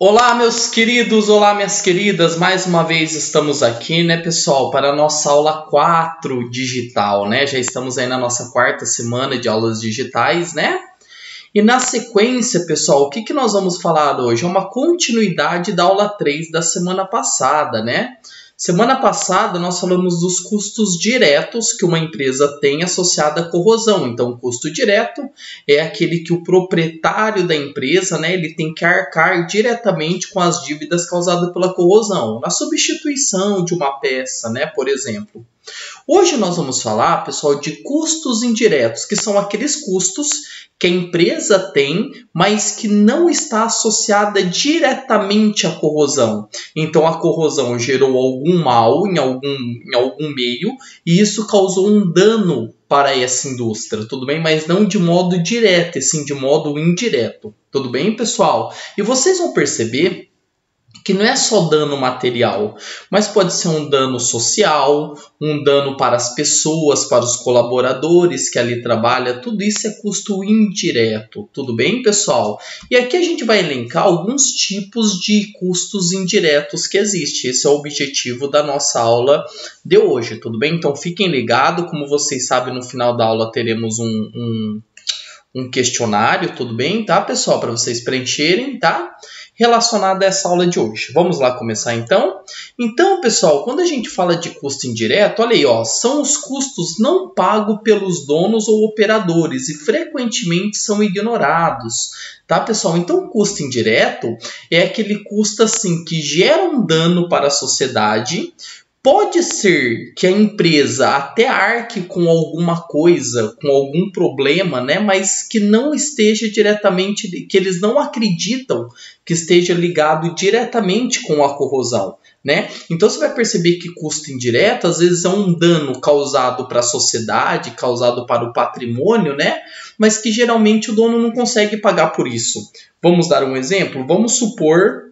Olá, meus queridos, olá, minhas queridas, mais uma vez estamos aqui, né, pessoal, para a nossa aula 4 digital, né? Já estamos aí na nossa quarta semana de aulas digitais, né? E na sequência, pessoal, o que nós vamos falar hoje? É uma continuidade da aula 3 da semana passada, né? Semana passada nós falamos dos custos diretos que uma empresa tem associada à corrosão. Então, o custo direto é aquele que o proprietário da empresa, né, ele tem que arcar diretamente com as dívidas causadas pela corrosão, na substituição de uma peça, né, por exemplo. Hoje nós vamos falar, pessoal, de custos indiretos, que são aqueles custos que a empresa tem, mas que não está associada diretamente à corrosão. Então, a corrosão gerou algum mal em algum meio e isso causou um dano para essa indústria, tudo bem? Mas não de modo direto, e sim de modo indireto, tudo bem, pessoal? E vocês vão perceber que não é só dano material, mas pode ser um dano social, um dano para as pessoas, para os colaboradores que ali trabalham, tudo isso é custo indireto, tudo bem, pessoal? E aqui a gente vai elencar alguns tipos de custos indiretos que existem, esse é o objetivo da nossa aula de hoje, tudo bem? Então fiquem ligados, como vocês sabem, no final da aula teremos um questionário, tudo bem, tá, pessoal? Para vocês preencherem, tá? Relacionado a essa aula de hoje. Vamos lá começar então? Então, pessoal, quando a gente fala de custo indireto, olha aí, ó, são os custos não pagos pelos donos ou operadores e frequentemente são ignorados, tá, pessoal? Então, o custo indireto é aquele custo assim que gera um dano para a sociedade. Pode ser que a empresa até arque com alguma coisa, com algum problema, né? Mas que não esteja diretamente, que eles não acreditam que esteja ligado diretamente com a corrosão, né? Então você vai perceber que custo indireto às vezes é um dano causado para a sociedade, causado para o patrimônio, né? Mas que geralmente o dono não consegue pagar por isso. Vamos dar um exemplo? Vamos supor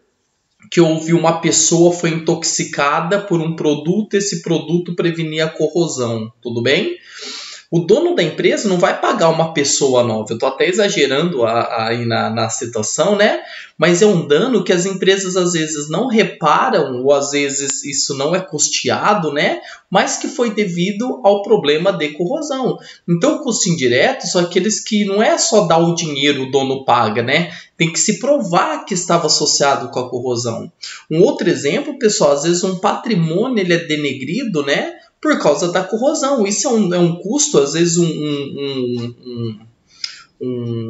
que houve uma pessoa foi intoxicada por um produto, esse produto prevenia a corrosão, tudo bem? O dono da empresa não vai pagar uma pessoa nova. Eu estou até exagerando aí na situação, né? Mas é um dano que as empresas às vezes não reparam, ou às vezes isso não é custeado, né? Mas que foi devido ao problema de corrosão. Então, o custo indireto são aqueles que não é só dar o dinheiro, o dono paga, né? Tem que se provar que estava associado com a corrosão. Um outro exemplo, pessoal, às vezes um patrimônio ele é denegrido, né? Por causa da corrosão. Isso é um custo, às vezes um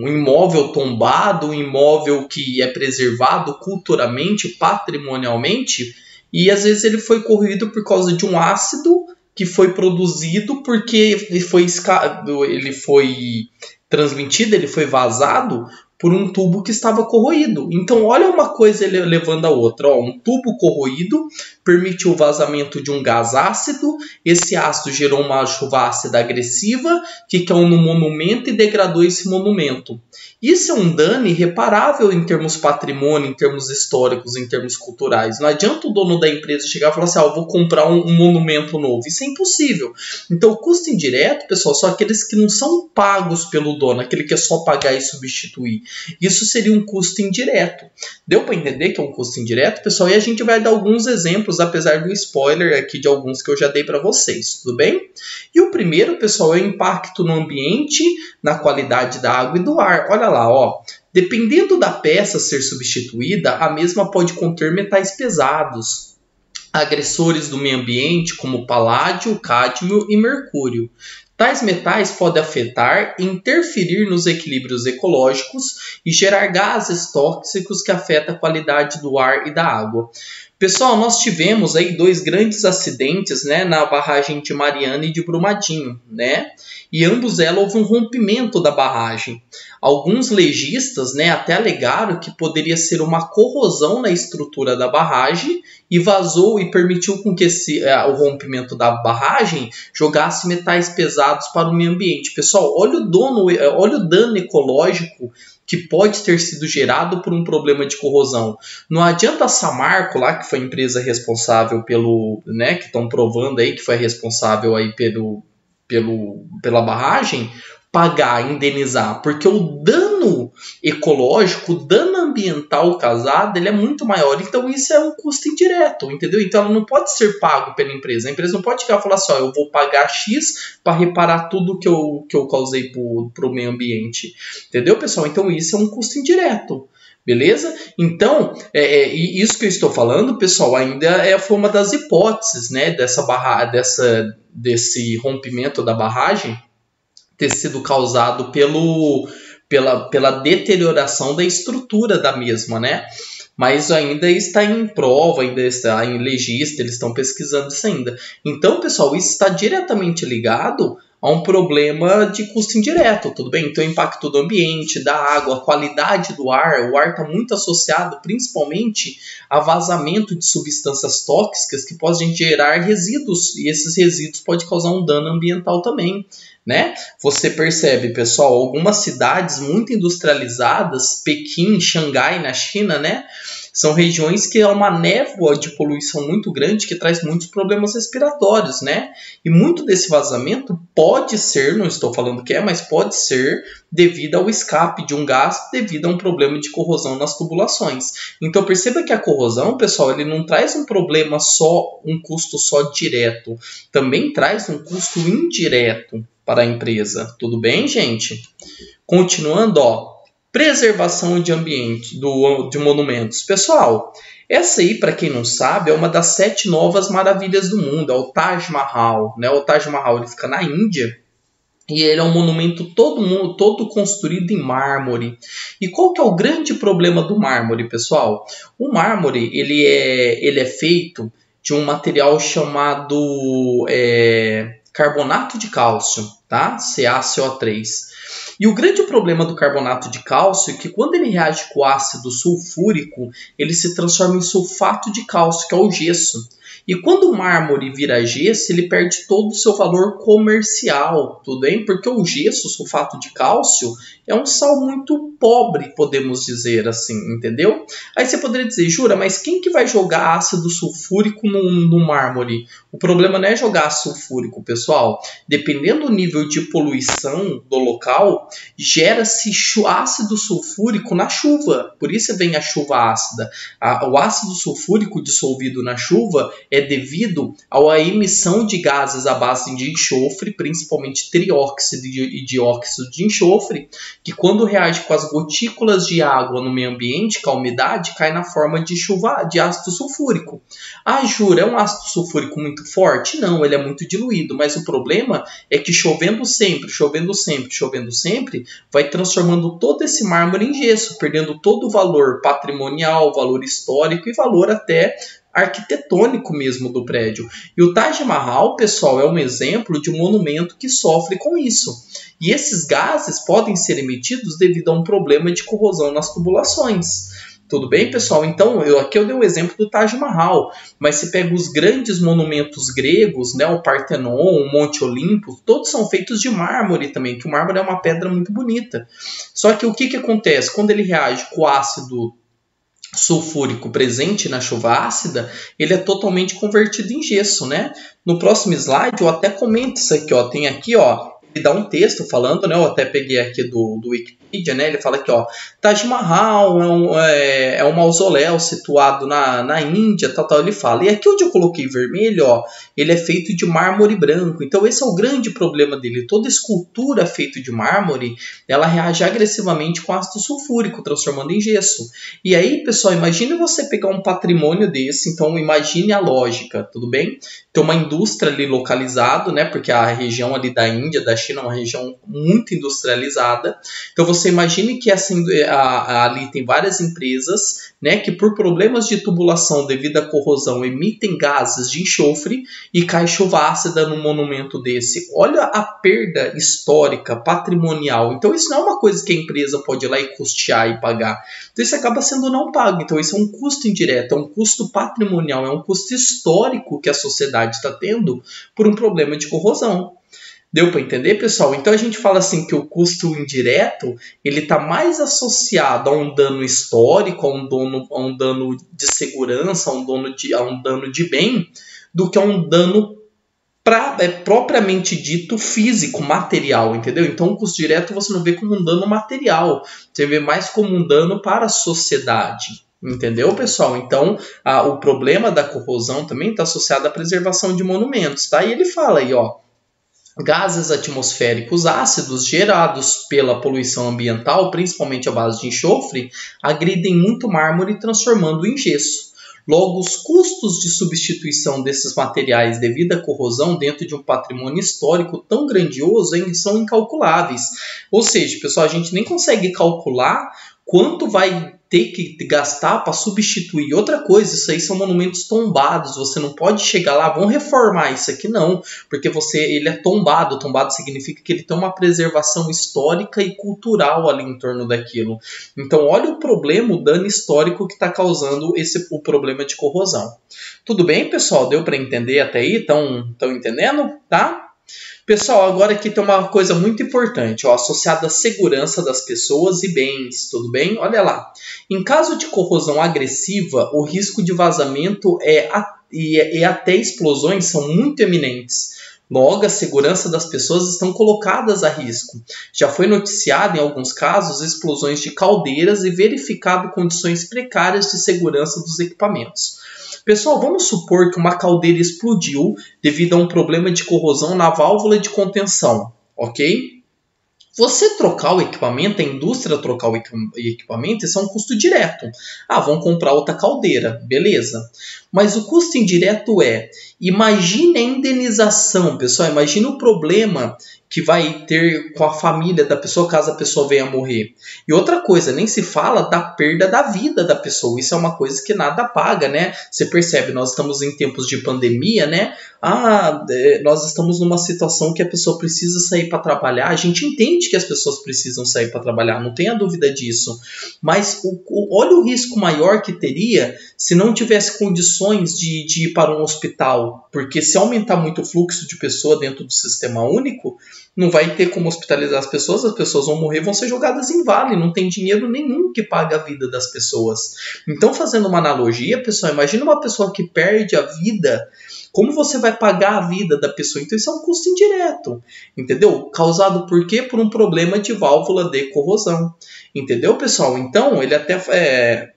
imóvel tombado, um imóvel que é preservado culturalmente, patrimonialmente, e às vezes ele foi corroído por causa de um ácido que foi produzido porque ele foi transmitido, ele foi vazado por um tubo que estava corroído. Então, olha uma coisa levando a outra. Ó, um tubo corroído permitiu o vazamento de um gás ácido. Esse ácido gerou uma chuva ácida agressiva que caiu no monumento e degradou esse monumento. Isso é um dano irreparável em termos patrimônio, em termos históricos, em termos culturais. Não adianta o dono da empresa chegar e falar assim, eu vou comprar um monumento novo. Isso é impossível. Então, o custo indireto, pessoal, são aqueles que não são pagos pelo dono, aquele que é só pagar e substituir. Isso seria um custo indireto. Deu para entender que é um custo indireto, pessoal? E a gente vai dar alguns exemplos, apesar do spoiler aqui de alguns que eu já dei para vocês, tudo bem? E o primeiro, pessoal, é o impacto no ambiente, na qualidade da água e do ar. Olha lá, ó. Dependendo da peça ser substituída, a mesma pode conter metais pesados, agressores do meio ambiente, como paládio, cádmio e mercúrio. Tais metais podem afetar e interferir nos equilíbrios ecológicos e gerar gases tóxicos que afetam a qualidade do ar e da água. Pessoal, nós tivemos aí 2 grandes acidentes, né, na barragem de Mariana e de Brumadinho, né? E ambos elas houve um rompimento da barragem. Alguns legistas, né, até alegaram que poderia ser uma corrosão na estrutura da barragem e vazou e permitiu com que o rompimento da barragem jogasse metais pesados para o meio ambiente. Pessoal, olha o dano ecológico que pode ter sido gerado por um problema de corrosão. Não adianta a Samarco lá, que foi a empresa responsável pelo, né, que estão provando aí que foi responsável aí pela barragem, pagar, indenizar, porque o dano ecológico, o dano ambiental causado, ele é muito maior. Então isso é um custo indireto, entendeu? Então ela não pode ser pago pela empresa. A empresa não pode chegar e falar assim, ó, eu vou pagar X para reparar tudo que eu causei para o meio ambiente. Entendeu, pessoal? Então isso é um custo indireto. Beleza? Então, isso que eu estou falando, pessoal, ainda foi uma das hipóteses, né, desse rompimento da barragem ter sido causado pela deterioração da estrutura da mesma, né? Mas ainda está em prova, ainda está em legista, eles estão pesquisando isso ainda. Então, pessoal, isso está diretamente ligado a um problema de custo indireto, tudo bem? Então, o impacto do ambiente, da água, a qualidade do ar. O ar está muito associado, principalmente, a vazamento de substâncias tóxicas que podem gerar resíduos, e esses resíduos podem causar um dano ambiental também, né? Você percebe, pessoal, algumas cidades muito industrializadas, Pequim, Xangai, na China, né? São regiões que há uma névoa de poluição muito grande que traz muitos problemas respiratórios, né? E muito desse vazamento pode ser, não estou falando que é, mas pode ser devido ao escape de um gás, devido a um problema de corrosão nas tubulações. Então perceba que a corrosão, pessoal, ele não traz um problema só, um custo só direto, também traz um custo indireto para a empresa. Tudo bem, gente? Continuando, ó. Preservação de ambiente, de monumentos. Pessoal, essa aí, para quem não sabe, é uma das 7 novas maravilhas do mundo, é o Taj Mahal, né? O Taj Mahal ele fica na Índia e ele é um monumento todo construído em mármore. E qual que é o grande problema do mármore, pessoal? O mármore ele é feito de um material chamado carbonato de cálcio, tá? CaCO3. E o grande problema do carbonato de cálcio é que quando ele reage com o ácido sulfúrico, ele se transforma em sulfato de cálcio, que é o gesso. E quando o mármore vira gesso, ele perde todo o seu valor comercial, tudo bem? Porque o gesso, o sulfato de cálcio, é um sal muito pobre, podemos dizer assim, entendeu? Aí você poderia dizer, Jura, mas quem que vai jogar ácido sulfúrico no mármore? O problema não é jogar ácido sulfúrico, pessoal. Dependendo do nível de poluição do local, gera-se ácido sulfúrico na chuva. Por isso vem a chuva ácida. O ácido sulfúrico dissolvido na chuva é devido à emissão de gases à base de enxofre, principalmente trióxido e dióxido de enxofre, que quando reage com as gotículas de água no meio ambiente, com a umidade, cai na forma de chuva de ácido sulfúrico. Ah, Jura, é um ácido sulfúrico muito forte? Não, ele é muito diluído, mas o problema é que chovendo sempre, vai transformando todo esse mármore em gesso, perdendo todo o valor patrimonial, valor histórico e valor até arquitetônico mesmo do prédio. E o Taj Mahal, pessoal, é um exemplo de um monumento que sofre com isso. E esses gases podem ser emitidos devido a um problema de corrosão nas tubulações. Tudo bem, pessoal? Então, aqui eu dei um exemplo do Taj Mahal, mas se pega os grandes monumentos gregos, né, o Partenon, o Monte Olimpo, todos são feitos de mármore também, que o mármore é uma pedra muito bonita. Só que o que acontece? Quando ele reage com o ácido sulfúrico presente na chuva ácida, ele é totalmente convertido em gesso, né? No próximo slide eu até comento isso aqui, ó. Tem aqui, ó, ele dá um texto falando, né? Eu até peguei aqui do Wikipedia, né? Ele fala aqui, ó, Taj Mahal é um mausoléu situado na Índia, tal. Ele fala. E aqui onde eu coloquei vermelho, ó, ele é feito de mármore branco. Então esse é o grande problema dele. Toda escultura feita de mármore, ela reage agressivamente com ácido sulfúrico, transformando em gesso. E aí, pessoal, imagine você pegar um patrimônio desse. Então imagine a lógica, tudo bem? Tem uma indústria ali localizada, né? Porque a região ali da Índia, da China, é uma região muito industrializada. Então você imagine que ali tem várias empresas, né, que por problemas de tubulação devido à corrosão emitem gases de enxofre e cai chuva ácida num monumento desse. Olha a perda histórica, patrimonial. Então isso não é uma coisa que a empresa pode ir lá e custear e pagar. Então isso acaba sendo não pago. Então isso é um custo indireto, é um custo patrimonial, é um custo histórico que a sociedade está tendo por um problema de corrosão. Deu para entender, pessoal? Então a gente fala assim que o custo indireto ele está mais associado a um dano histórico, a um dano de segurança, a um dano de bem, do que a um dano propriamente dito físico, material, entendeu? Então o custo direto você não vê como um dano material, você vê mais como um dano para a sociedade. Entendeu, pessoal? Então, o problema da corrosão também está associado à preservação de monumentos, tá? E ele fala aí, ó, gases atmosféricos ácidos gerados pela poluição ambiental, principalmente à base de enxofre, agridem muito mármore, transformando-o em gesso. Logo, os custos de substituição desses materiais devido à corrosão dentro de um patrimônio histórico tão grandioso são incalculáveis. Ou seja, pessoal, a gente nem consegue calcular quanto vai ter que gastar para substituir. Outra coisa, isso aí são monumentos tombados, você não pode chegar lá, vamos reformar isso aqui, não, porque ele é tombado. Tombado significa que ele tem uma preservação histórica e cultural ali em torno daquilo. Então olha o problema, o dano histórico que está causando o problema de corrosão. Tudo bem, pessoal? Deu para entender até aí? Estão entendendo? Tá? Pessoal, agora aqui tem uma coisa muito importante, ó, associada à segurança das pessoas e bens, tudo bem? Olha lá. Em caso de corrosão agressiva, o risco de vazamento e até explosões são muito eminentes. Logo, a segurança das pessoas estão colocadas a risco. Já foi noticiado em alguns casos explosões de caldeiras e verificado condições precárias de segurança dos equipamentos. Pessoal, vamos supor que uma caldeira explodiu devido a um problema de corrosão na válvula de contenção, ok? Você trocar o equipamento, a indústria trocar o equipamento, isso é um custo direto. Vão comprar outra caldeira, beleza. Mas o custo indireto imagine a indenização, pessoal, imagine o problema que vai ter com a família da pessoa caso a pessoa venha a morrer. E outra coisa, nem se fala da perda da vida da pessoa. Isso é uma coisa que nada paga, né? Você percebe, nós estamos em tempos de pandemia, né? Nós estamos numa situação que a pessoa precisa sair para trabalhar. A gente entende que as pessoas precisam sair para trabalhar, não tenha dúvida disso. Mas olha o risco maior que teria se não tivesse condições de ir para um hospital. Porque se aumentar muito o fluxo de pessoa dentro do sistema único, não vai ter como hospitalizar as pessoas vão morrer, vão ser jogadas em vale, não tem dinheiro nenhum que pague a vida das pessoas. Então, fazendo uma analogia, pessoal, imagina uma pessoa que perde a vida, como você vai pagar a vida da pessoa? Então, isso é um custo indireto, entendeu? Causado por quê? Por um problema de válvula de corrosão, entendeu, pessoal? Então, ele até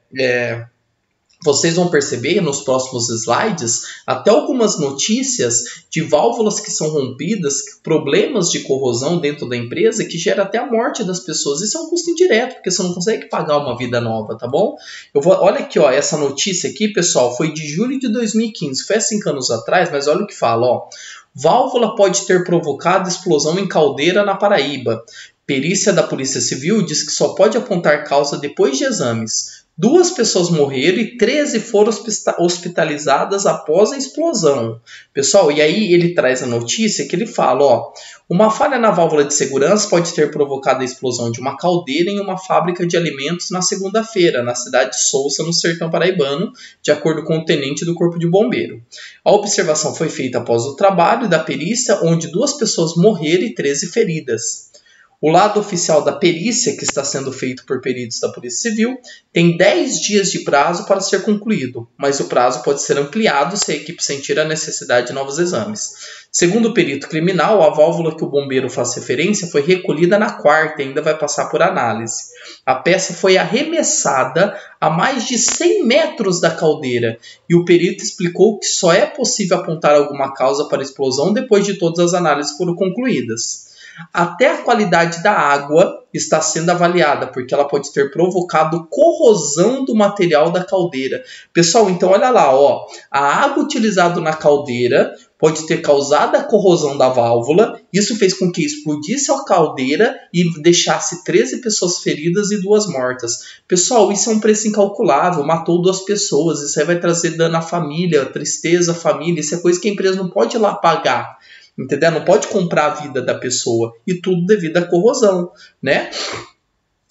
vocês vão perceber nos próximos slides até algumas notícias de válvulas que são rompidas, problemas de corrosão dentro da empresa que gera até a morte das pessoas. Isso é um custo indireto, porque você não consegue pagar uma vida nova, tá bom? Olha aqui, ó, essa notícia aqui, pessoal, foi de julho de 2015, foi há 5 anos atrás, mas olha o que fala, ó. Válvula pode ter provocado explosão em caldeira na Paraíba. Perícia da Polícia Civil diz que só pode apontar causa depois de exames. 2 pessoas morreram e 13 foram hospitalizadas após a explosão. Pessoal, e aí ele traz a notícia que ele fala, ó, uma falha na válvula de segurança pode ter provocado a explosão de uma caldeira em uma fábrica de alimentos na segunda-feira, na cidade de Sousa, no sertão paraibano, de acordo com o tenente do Corpo de Bombeiro. A observação foi feita após o trabalho da perícia, onde 2 pessoas morreram e 13 feridas. O lado oficial da perícia, que está sendo feito por peritos da Polícia Civil, tem 10 dias de prazo para ser concluído, mas o prazo pode ser ampliado se a equipe sentir a necessidade de novos exames. Segundo o perito criminal, a válvula que o bombeiro faz referência foi recolhida na quarta e ainda vai passar por análise. A peça foi arremessada a mais de 100 metros da caldeira e o perito explicou que só é possível apontar alguma causa para a explosão depois de todas as análises foram concluídas. Até a qualidade da água está sendo avaliada, porque ela pode ter provocado corrosão do material da caldeira. Pessoal, então olha lá, ó, a água utilizada na caldeira pode ter causado a corrosão da válvula. Isso fez com que explodisse a caldeira e deixasse 13 pessoas feridas e 2 mortas. Pessoal, isso é um preço incalculável, matou 2 pessoas, isso aí vai trazer dano à família, tristeza à família, isso é coisa que a empresa não pode ir lá pagar. Entendeu? Não pode comprar a vida da pessoa, e tudo devido à corrosão, né?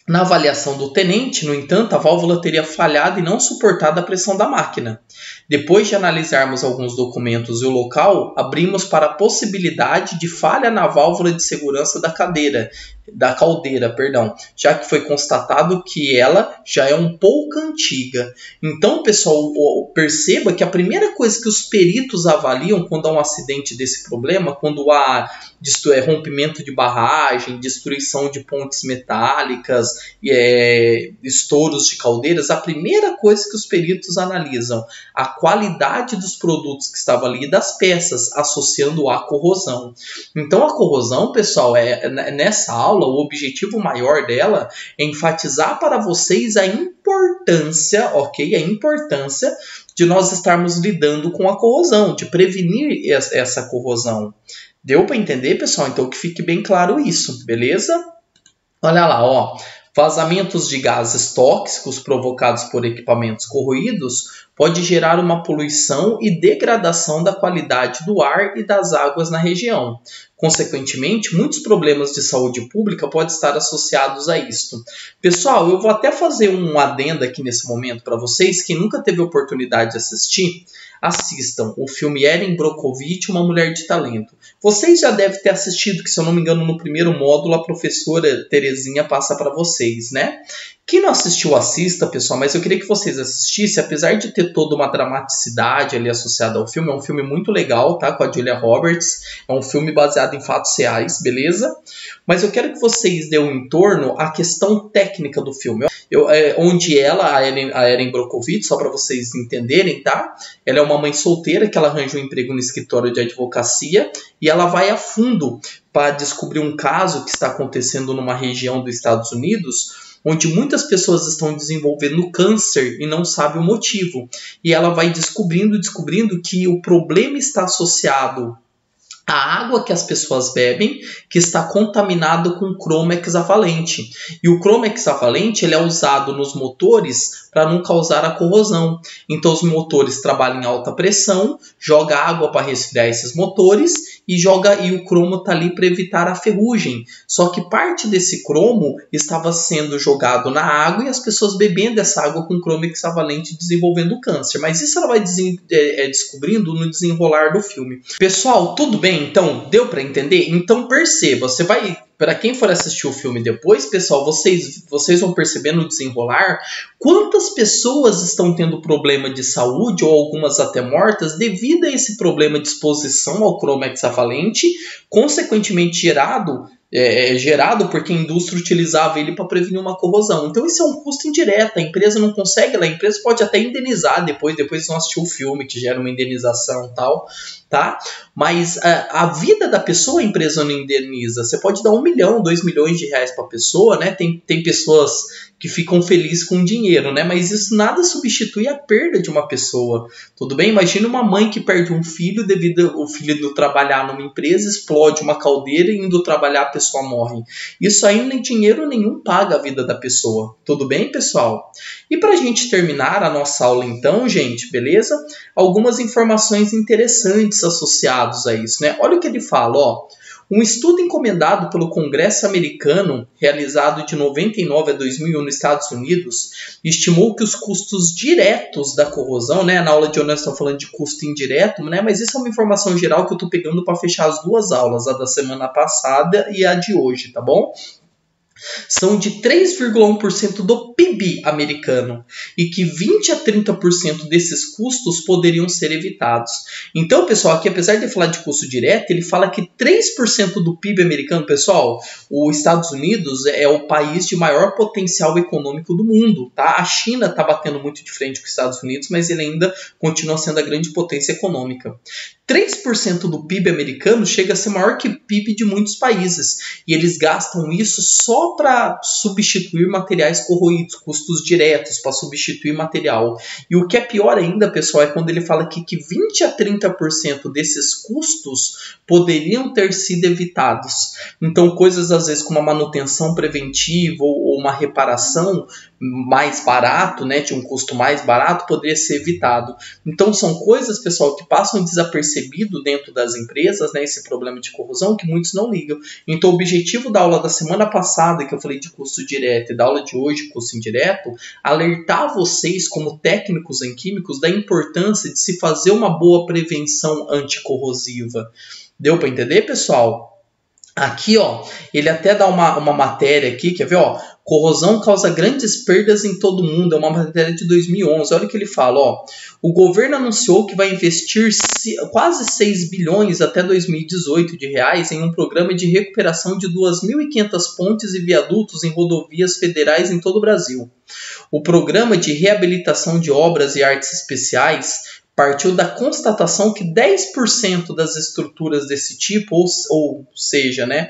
Na avaliação do tenente, no entanto, a válvula teria falhado e não suportado a pressão da máquina. Depois de analisarmos alguns documentos e o local, abrimos para a possibilidade de falha na válvula de segurança da cadeira, da caldeira, perdão, já que foi constatado que ela já é um pouco antiga. Então, pessoal, perceba que a primeira coisa que os peritos avaliam quando há um acidente desse problema, quando há rompimento de barragem, destruição de pontes metálicas, estouros de caldeiras, a primeira coisa que os peritos analisam, a qualidade dos produtos que estavam ali e das peças, associando à corrosão. Então, a corrosão, pessoal, nessa aula, o objetivo maior dela é enfatizar para vocês a importância, ok? A importância de nós estarmos lidando com a corrosão, de prevenir essa corrosão. Deu para entender, pessoal? Então que fique bem claro isso, beleza? Olha lá, ó. Vazamentos de gases tóxicos provocados por equipamentos corroídos pode gerar uma poluição e degradação da qualidade do ar e das águas na região. Consequentemente, muitos problemas de saúde pública podem estar associados a isto. Pessoal, eu vou até fazer um adendo aqui nesse momento para vocês. Quem nunca teve oportunidade de assistir, assistam o filme Erin Brockovich, Uma Mulher de Talento. Vocês já devem ter assistido, que se eu não me engano no primeiro módulo a professora Terezinha passa para vocês, né? Quem não assistiu, assista, pessoal, mas eu queria que vocês assistissem, apesar de ter toda uma dramaticidade ali associada ao filme, é um filme muito legal, tá? Com a Julia Roberts, é um filme baseado em fatos reais, beleza? Mas eu quero que vocês dêem um entorno à questão técnica do filme, onde ela, a Erin Brockovich, só para vocês entenderem, tá? Ela é uma mãe solteira que ela arranja um emprego no escritório de advocacia e ela vai a fundo para descobrir um caso que está acontecendo numa região dos Estados Unidos, onde muitas pessoas estão desenvolvendo câncer e não sabem o motivo. E ela vai descobrindo que o problema está associado à água que as pessoas bebem, que está contaminado com cromo hexavalente. E o cromo hexavalente ele é usado nos motores para não causar a corrosão. Então os motores trabalham em alta pressão, joga água para resfriar esses motores e o cromo está ali para evitar a ferrugem. Só que parte desse cromo estava sendo jogado na água e as pessoas bebendo essa água com cromo hexavalente desenvolvendo câncer. Mas isso ela vai descobrindo no desenrolar do filme. Pessoal, tudo bem? Então, deu para entender? Então perceba, para quem for assistir o filme depois, pessoal, vocês vão perceber no desenrolar quantas pessoas estão tendo problema de saúde ou algumas até mortas devido a esse problema de exposição ao cromo hexavalente, consequentemente gerado porque a indústria utilizava ele para prevenir uma corrosão. Então isso é um custo indireto, a empresa não consegue, a empresa pode até indenizar depois vão assistir o filme que gera uma indenização e tal, tá? Mas a vida da pessoa a empresa não indeniza. Você pode dar 1 milhão, 2 milhões de reais para a pessoa, né? Tem pessoas que ficam felizes com dinheiro, né? Mas isso nada substitui a perda de uma pessoa, tudo bem? Imagina uma mãe que perde um filho devido ao filho indo trabalhar numa empresa, explode uma caldeira e indo trabalhar a pessoa morre. Isso aí nem dinheiro nenhum paga a vida da pessoa, tudo bem, pessoal? E para a gente terminar a nossa aula então, gente, beleza? Algumas informações interessantes associadas a isso, né? Olha o que ele fala, ó. Um estudo encomendado pelo Congresso americano, realizado de 99 a 2001 nos Estados Unidos, estimou que os custos diretos da corrosão, né, na aula de hoje nós estamos falando de custo indireto, né, mas isso é uma informação geral que eu estou pegando para fechar as duas aulas, a da semana passada e a de hoje, tá bom? São de 3,1% do PIB americano e que 20 a 30% desses custos poderiam ser evitados. Então, pessoal, aqui apesar de falar de custo direto, ele fala que 3% do PIB americano, pessoal, os Estados Unidos é o país de maior potencial econômico do mundo, tá? A China está batendo muito de frente com os Estados Unidos, mas ele ainda continua sendo a grande potência econômica. 3% do PIB americano chega a ser maior que o PIB de muitos países e eles gastam isso só para substituir materiais corroídos, custos diretos para substituir material. E o que é pior ainda, pessoal, é quando ele fala aqui que 20 a 30% desses custos poderiam ter sido evitados. Então, coisas às vezes como uma manutenção preventiva ou uma reparação mais barato, né, de um custo mais barato, poderia ser evitado. Então, são coisas, pessoal, que passam desapercebido dentro das empresas, né, esse problema de corrosão, que muitos não ligam. Então, o objetivo da aula da semana passada, que eu falei de custo direto, e da aula de hoje, custo indireto, alertar vocês, como técnicos em químicos, da importância de se fazer uma boa prevenção anticorrosiva. Deu para entender, pessoal? Aqui, ó, ele até dá uma matéria aqui, quer ver, ó? Corrosão causa grandes perdas em todo o mundo. É uma matéria de 2011. Olha o que ele fala, ó. O governo anunciou que vai investir quase 6 bilhões até 2018 de reais em um programa de recuperação de 2.500 pontes e viadutos em rodovias federais em todo o Brasil. O programa de reabilitação de obras e artes especiais partiu da constatação que 10% das estruturas desse tipo, ou seja, né,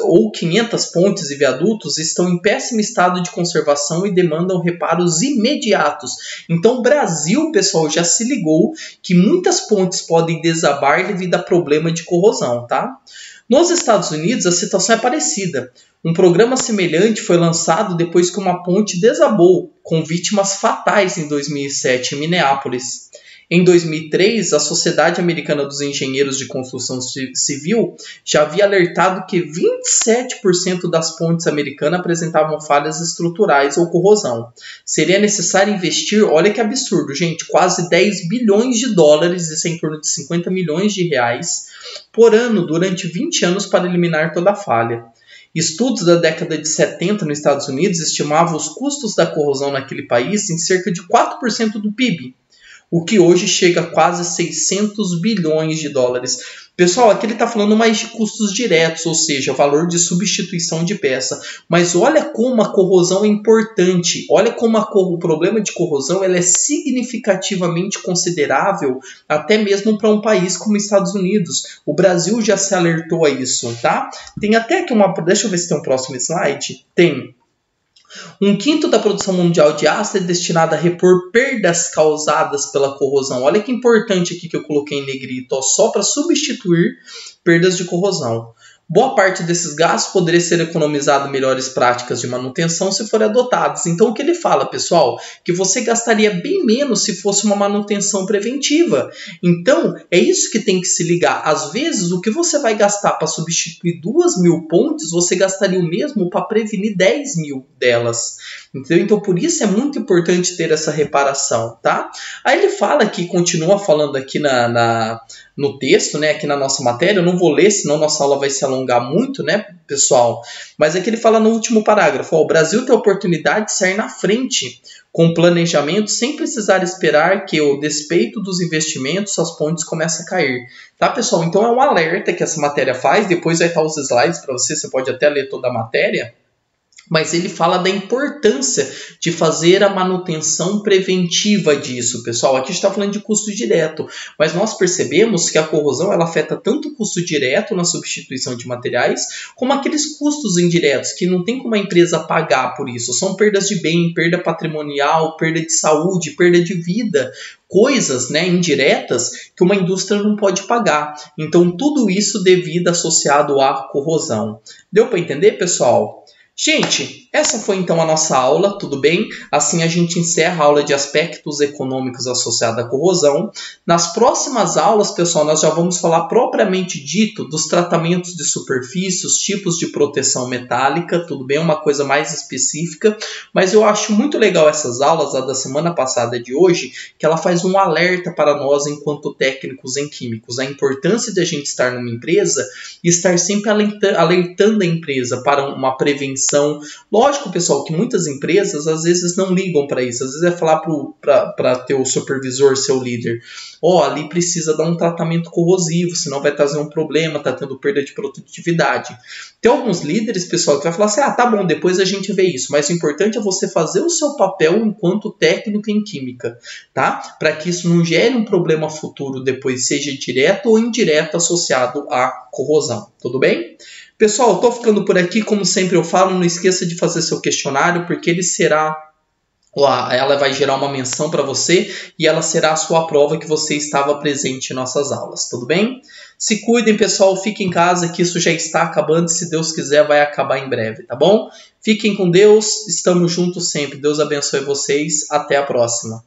ou 500 pontes e viadutos, estão em péssimo estado de conservação e demandam reparos imediatos. Então o Brasil, pessoal, já se ligou que muitas pontes podem desabar devido a problema de corrosão, tá? Nos Estados Unidos, a situação é parecida. Um programa semelhante foi lançado depois que uma ponte desabou, com vítimas fatais em 2007 em Minneapolis. Em 2003, a Sociedade Americana dos Engenheiros de Construção Civil já havia alertado que 27% das pontes americanas apresentavam falhas estruturais ou corrosão. Seria necessário investir, olha que absurdo, gente, quase 10 bilhões de dólares, isso é em torno de 50 milhões de reais, por ano durante 20 anos para eliminar toda a falha. Estudos da década de 70 nos Estados Unidos estimavam os custos da corrosão naquele país em cerca de 4% do PIB, o que hoje chega a quase 600 bilhões de dólares. Pessoal, aqui ele está falando mais de custos diretos, ou seja, valor de substituição de peça. Mas olha como a corrosão é importante. Olha como o problema de corrosão ela é significativamente considerável, até mesmo para um país como Estados Unidos. O Brasil já se alertou a isso, tá? Tem até aqui deixa eu ver se tem um próximo slide. Tem. 1/5 da produção mundial de aço é destinada a repor perdas causadas pela corrosão. Olha que importante aqui que eu coloquei em negrito, ó, só para substituir perdas de corrosão. Boa parte desses gastos poderia ser economizado em melhores práticas de manutenção se forem adotadas. Então, o que ele fala, pessoal? Que você gastaria bem menos se fosse uma manutenção preventiva. Então, é isso que tem que se ligar. Às vezes, o que você vai gastar para substituir 2.000 pontes, você gastaria o mesmo para prevenir 10.000 delas. Entendeu? Então, por isso é muito importante ter essa reparação, tá? Aí ele fala aqui, continua falando aqui no texto, né, aqui na nossa matéria. Eu não vou ler, senão nossa aula vai se alongar muito, né, pessoal? Mas aqui ele fala no último parágrafo, ó, o Brasil tem a oportunidade de sair na frente com planejamento sem precisar esperar que, ao despeito dos investimentos, as pontes comecem a cair. Tá, pessoal? Então é um alerta que essa matéria faz, depois vai estar os slides para você pode até ler toda a matéria. Mas ele fala da importância de fazer a manutenção preventiva disso, pessoal. Aqui está falando de custo direto, mas nós percebemos que a corrosão ela afeta tanto o custo direto na substituição de materiais, como aqueles custos indiretos, que não tem como a empresa pagar por isso. São perdas de bem, perda patrimonial, perda de saúde, perda de vida. Coisas, né, indiretas que uma indústria não pode pagar. Então, tudo isso devido associado à corrosão. Deu para entender, pessoal? Gente, essa foi então a nossa aula, tudo bem? Assim a gente encerra a aula de aspectos econômicos associados à corrosão. Nas próximas aulas, pessoal, nós já vamos falar propriamente dito dos tratamentos de superfície, os tipos de proteção metálica, tudo bem? Uma coisa mais específica, mas eu acho muito legal essas aulas, a da semana passada e de hoje, que ela faz um alerta para nós enquanto técnicos em químicos, a importância de a gente estar numa empresa e estar sempre alertando a empresa para uma prevenção. Lógico, pessoal, que muitas empresas às vezes não ligam para isso. Às vezes é falar para teu supervisor, seu líder, ali precisa dar um tratamento corrosivo, senão vai trazer um problema, tá tendo perda de produtividade. Tem alguns líderes, pessoal, que vai falar assim, tá bom, depois a gente vê isso. Mas o importante é você fazer o seu papel enquanto técnico em química, tá? Para que isso não gere um problema futuro depois, seja direto ou indireto associado à corrosão. Tudo bem? Pessoal, estou ficando por aqui, como sempre eu falo, não esqueça de fazer seu questionário, porque ela vai gerar uma menção para você e ela será a sua prova que você estava presente em nossas aulas, tudo bem? Se cuidem, pessoal, fiquem em casa, que isso já está acabando e se Deus quiser vai acabar em breve, tá bom? Fiquem com Deus, estamos juntos sempre, Deus abençoe vocês, até a próxima.